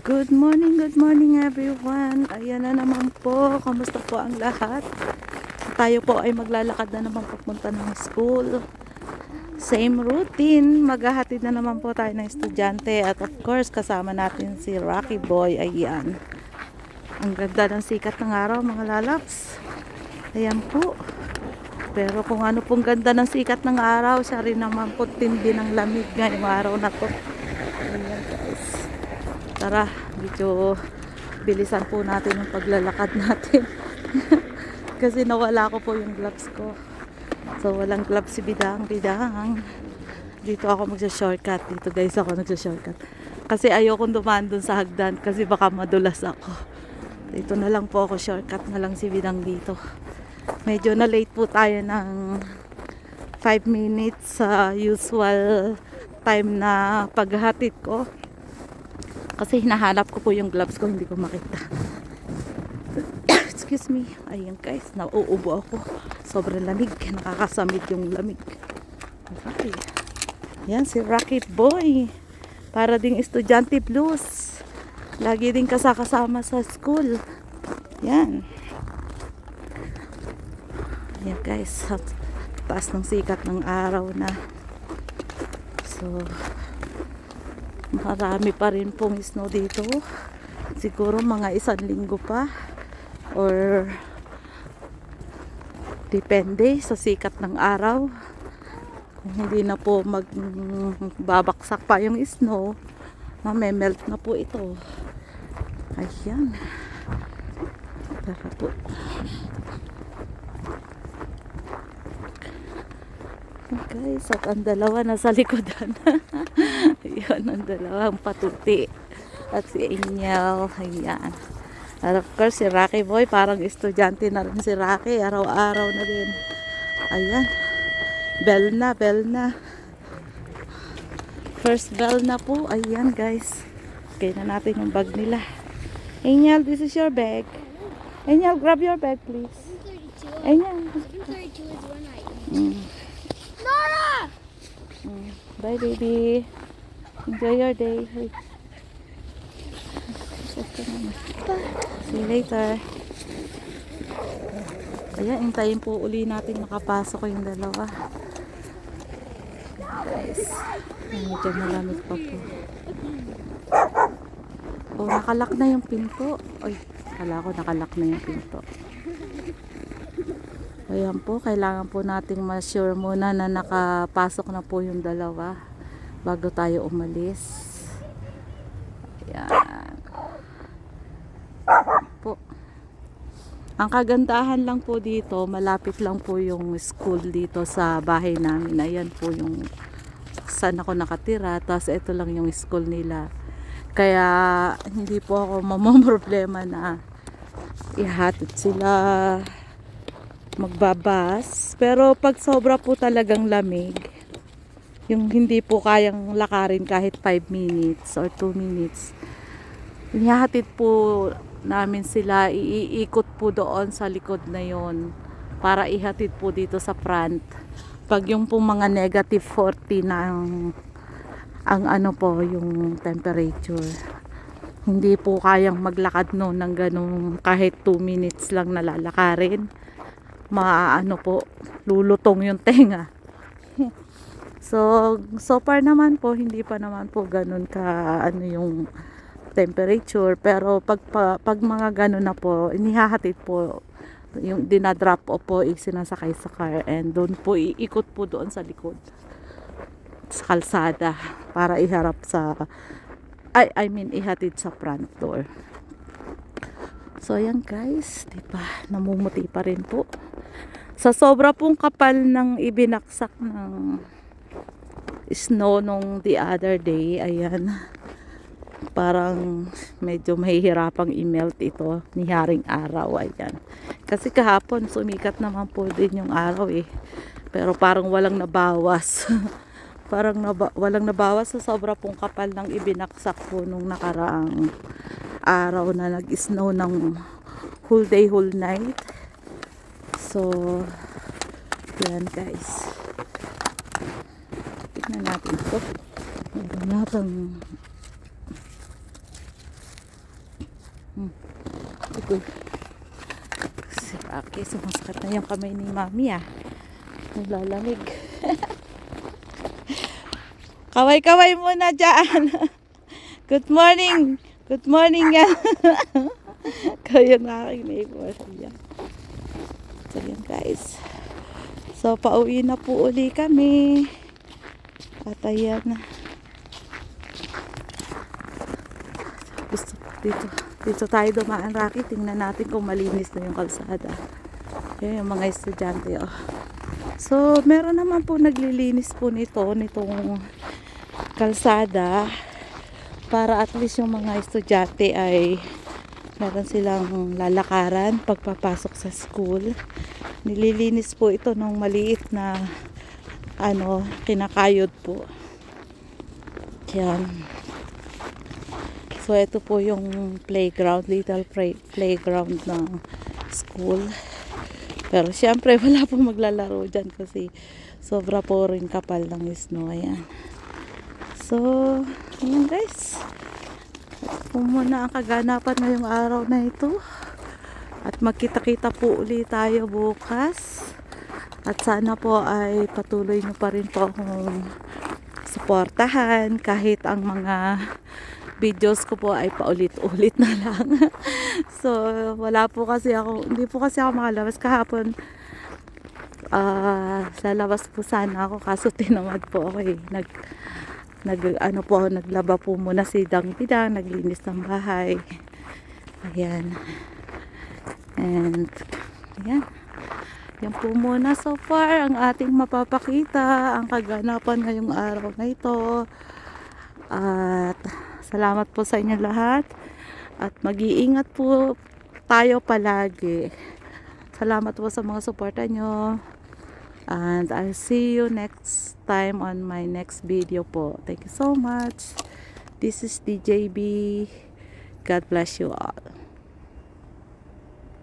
Good morning everyone. Ayan na naman po. Kamusta po ang lahat? Tayo po ay maglalakad na naman papunta ng school. Same routine. Maghahatid na naman po tayo ng estudyante. At of course, kasama natin si Rocky Boy. Ayan. Ang ganda ng sikat ng araw mga lalabs. Ayan po. Pero kung ano pong ganda ng sikat ng araw, siya rin naman po tindi ng lamig ngayong araw na to. Ayan guys. Tara, medyo bilisan po natin yung paglalakad natin. Kasi nawala ko po yung gloves ko. So walang gloves si Bidang. Dito ako magsa-shortcut. Dito guys ako nagsa-shortcut. Kasi ayokong dumaan dun sa hagdan kasi baka madulas ako. Dito na lang po ako, shortcut na lang si Bidang dito. Medyo na late po tayo ng 5 minutes sa usual time na paghahatid ko. Kasi hinahanap ko po yung gloves ko, hindi ko makita. Excuse me. Ayan guys, nauubo ako. Sobrang lamig. Nakakasamid yung lamig. Okay. Yan si Rocket Boy. Para ding estudyante blues. Lagi din kasama sa school. Yan. Ayan guys. Taas ng sikat ng araw na. So, marami pa rin pong snow dito. Siguro mga 1 linggo pa. Or depende sa sikat ng araw. Kung hindi na po magbabaksak pa yung snow, mamemelt na po ito. Ayan. Tara po. Guys, at ang dalawa nasa likodan. Yun, ang dalawang patuti. At si Angel. Ayan. At of course, si Rocky Boy, parang estudyante na rin si Rocky. Araw-araw na din. Ayan. Bell na. First bell na po. Ayan, guys. Okay na natin yung bag nila. Angel, this is your bag. Angel, grab your bag, please. Angel. 32 is when I eat. Mm. Nora! Bye, baby. Enjoy your day. Wait. See you later. Kaya hintayin po uli natin makapasok yung dalawa. Guys, medyo malamig pa po. Oh, nakalak na yung pinto. Ay, kala ko nakalak na yung pinto. Ayan po, kailangan po nating ma-sure muna na nakapasok na po yung dalawa bago tayo umalis. Ayan. Po. Ang kagandahan lang po dito, malapit lang po yung school dito sa bahay namin. Ayan po yung saan ako nakatira. Tapos ito lang yung school nila. Kaya hindi po ako mamamroblema na ihatid sila magbabas. Pero pag sobra po talagang lamig, yung hindi po kayang lakarin kahit 5 minutes or 2 minutes, ihahatid po namin sila, iikot po doon sa likod na yon para ihatid po dito sa front. Pag yung po mga negative 40 na ang ano po yung temperature, hindi po kayang maglakad no ng ganung kahit 2 minutes lang nalalakarin. Maano po, lulutong yung tenga. So far naman po, hindi pa naman po ganun ka ano yung temperature. Pero pag mga ganun na po, inihahatid po, yung dinadrop off po, sinasakay sa car. And doon po, iikot po doon sa likod. Sa kalsada. Para iharap sa, I mean, ihatid sa front door. So, ayan guys, diba, namumuti pa rin po. Sa sobra pong kapal ng ibinaksak ng snow nung the other day, ayan, parang medyo mahihirapang i-melt ito ni Haring Araw, ayan. Kasi kahapon, sumikat naman po din yung araw eh. Pero parang walang nabawas. Walang nabawas sa sobra pong kapal ng ibinaksak po nung nakaraang araw na nag-snow ng whole day, whole night. So, yan guys. Tignan natin ito. Meron natang Ito. Si Rocky, sumasakit na yung kamay ni Mami ah. Naglalamig. Kaway-kaway muna dyan. Good morning. Good morning yan. Kaya yung aking neighbor. Ayan. So yan guys. So pauwi na po uli kami. At ayan. Dito tayo dumaan, Rocky. Tingnan natin kung malinis na yung kalsada. Ayan yung mga estudyante. Oh. So meron naman po naglilinis po nitong kalsada para at least yung mga estudyante ay meron silang lalakaran pagpapasok sa school. Nililinis po ito ng maliit na kinakayod po. Yan. So ito po yung playground, little playground ng school. Pero syempre wala pong maglalaro dyan kasi sobra po rin kapal ng snow. Ayan. So, ayan guys. Ito muna ang kaganapan ngayong araw na ito. At magkita-kita po ulit tayo bukas. At sana po ay patuloy nyo pa rin po akong suportahan kahit ang mga videos ko po ay paulit-ulit na lang. So, hindi po kasi ako makalabas kahapon. Lalabas po sana ako kaso tinamad po ako eh. Naglaba po muna si Dang Bidang, naglinis ng bahay. Ayan. And, ayan. Yan po muna so far ang ating mapapakita, ang kaganapan ngayong araw na ito. At, salamat po sa inyo lahat. At mag-iingat po tayo palagi. Salamat po sa mga suporta nyo. And I'll see you next time on my next video po. Thank you so much. This is DJB. God bless you all.